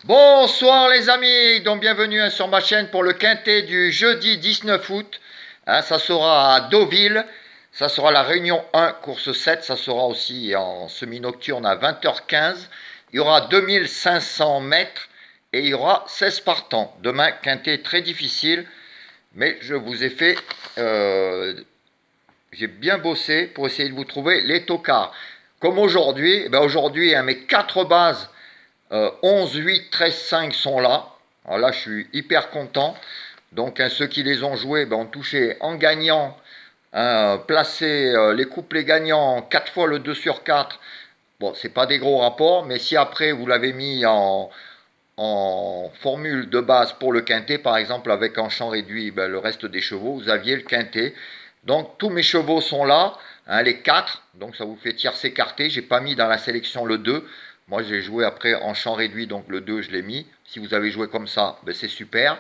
Bonsoir les amis, donc bienvenue sur ma chaîne pour le quintet du jeudi 19 août. Ça sera à Deauville, ça sera la réunion 1, course 7, ça sera aussi en semi-nocturne à 20h15. Il y aura 2500 mètres et il y aura 16 partants. Demain, quintet très difficile, mais je vous ai fait... j'ai bien bossé pour essayer de vous trouver les tocards. Comme aujourd'hui, aujourd'hui, mes 4 bases 11, 8, 13, 5 sont là. Alors là, je suis hyper content. Donc, ceux qui les ont joués ont touché en gagnant, placé les couplets gagnants 4 fois le 2 sur 4. Bon, c'est pas des gros rapports, mais si après vous l'avez mis en formule de base pour le quintet, par exemple avec un champ réduit, le reste des chevaux, vous aviez le quintet. Donc tous mes chevaux sont là, les 4, donc ça vous fait tierce écarté. J'ai pas mis dans la sélection le 2. Moi j'ai joué après en champ réduit, donc le 2 je l'ai mis. Si vous avez joué comme ça, c'est super.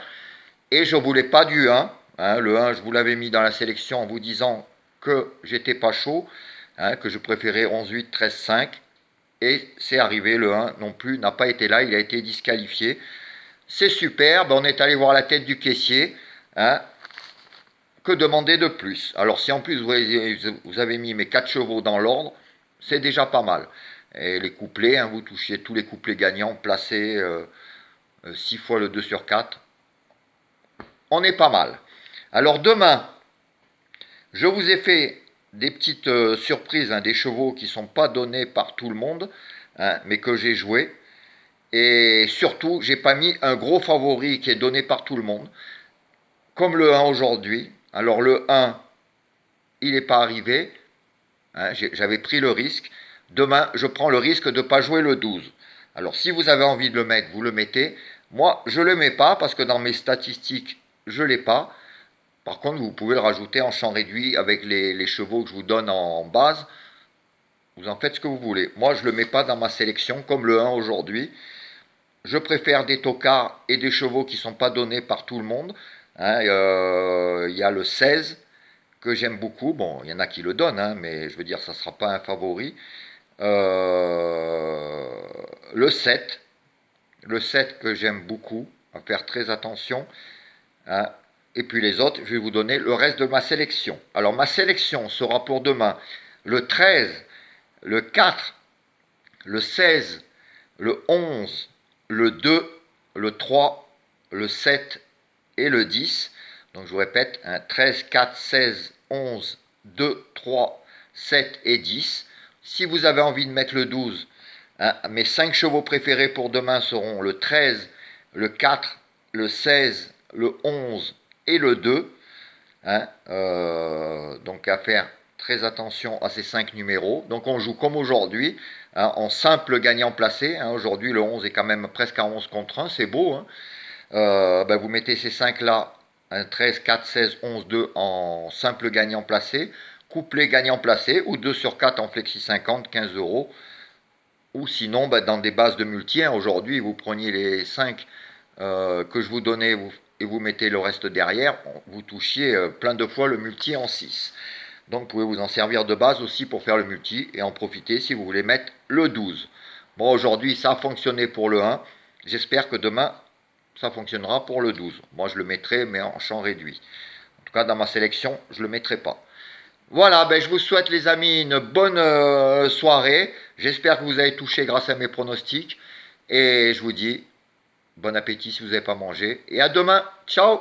Et je voulais pas du 1. Le 1 je vous l'avais mis dans la sélection en vous disant que j'étais pas chaud, que je préférais 11, 8, 13, 5. Et c'est arrivé, le 1 non plus n'a pas été là, il a été disqualifié. C'est super, on est allé voir la tête du caissier. Que demander de plus? Alors si en plus vous avez mis mes 4 chevaux dans l'ordre, c'est déjà pas mal. Et les couplets, vous touchiez tous les couplets gagnants, placés 6 fois le 2 sur 4. On est pas mal. Alors demain, je vous ai fait des petites surprises, des chevaux qui ne sont pas donnés par tout le monde, mais que j'ai joué. Et surtout, j'ai pas mis un gros favori qui est donné par tout le monde, comme le 1 aujourd'hui. Alors le 1, il n'est pas arrivé, j'avais pris le risque. Demain, je prends le risque de ne pas jouer le 12. Alors si vous avez envie de le mettre, vous le mettez. Moi, je ne le mets pas parce que dans mes statistiques, je ne l'ai pas. Par contre, vous pouvez le rajouter en champ réduit avec les chevaux que je vous donne en base. Vous en faites ce que vous voulez. Moi, je ne le mets pas dans ma sélection comme le 1 aujourd'hui. Je préfère des tocards et des chevaux qui ne sont pas donnés par tout le monde. Il y a le 16 que j'aime beaucoup. Bon, il y en a qui le donnent, mais je veux dire, ça ne sera pas un favori. Le 7. Le 7 que j'aime beaucoup. À faire très attention. Et puis les autres, je vais vous donner le reste de ma sélection. Alors ma sélection sera pour demain le 13, le 4, le 16, le 11, le 2, le 3, le 7 et le 10. Donc je vous répète, 13, 4, 16, 11, 2, 3, 7 et 10. Si vous avez envie de mettre le 12, mes 5 chevaux préférés pour demain seront le 13, le 4, le 16, le 11 et le 2. Donc à faire très attention à ces 5 numéros. Donc on joue comme aujourd'hui, en simple gagnant placé. Aujourd'hui le 11 est quand même presque à 11 contre 1, c'est beau. Vous mettez ces 5 là, 13, 4, 16, 11, 2 en simple gagnant placé, couplet gagnant placé, ou 2 sur 4 en flexi 50, 15 euros. Ou sinon dans des bases de multi, aujourd'hui vous preniez les 5 que je vous donnais et vous mettez le reste derrière, vous touchiez plein de fois le multi en 6. Donc vous pouvez vous en servir de base aussi pour faire le multi et en profiter si vous voulez mettre le 12. Bon, aujourd'hui ça a fonctionné pour le 1, j'espère que demain ça fonctionnera pour le 12. Moi je le mettrai mais en champ réduit. En tout cas dans ma sélection je ne le mettrai pas. Voilà, je vous souhaite les amis une bonne soirée. J'espère que vous avez touché grâce à mes pronostics. Et je vous dis bon appétit si vous n'avez pas mangé. Et à demain. Ciao.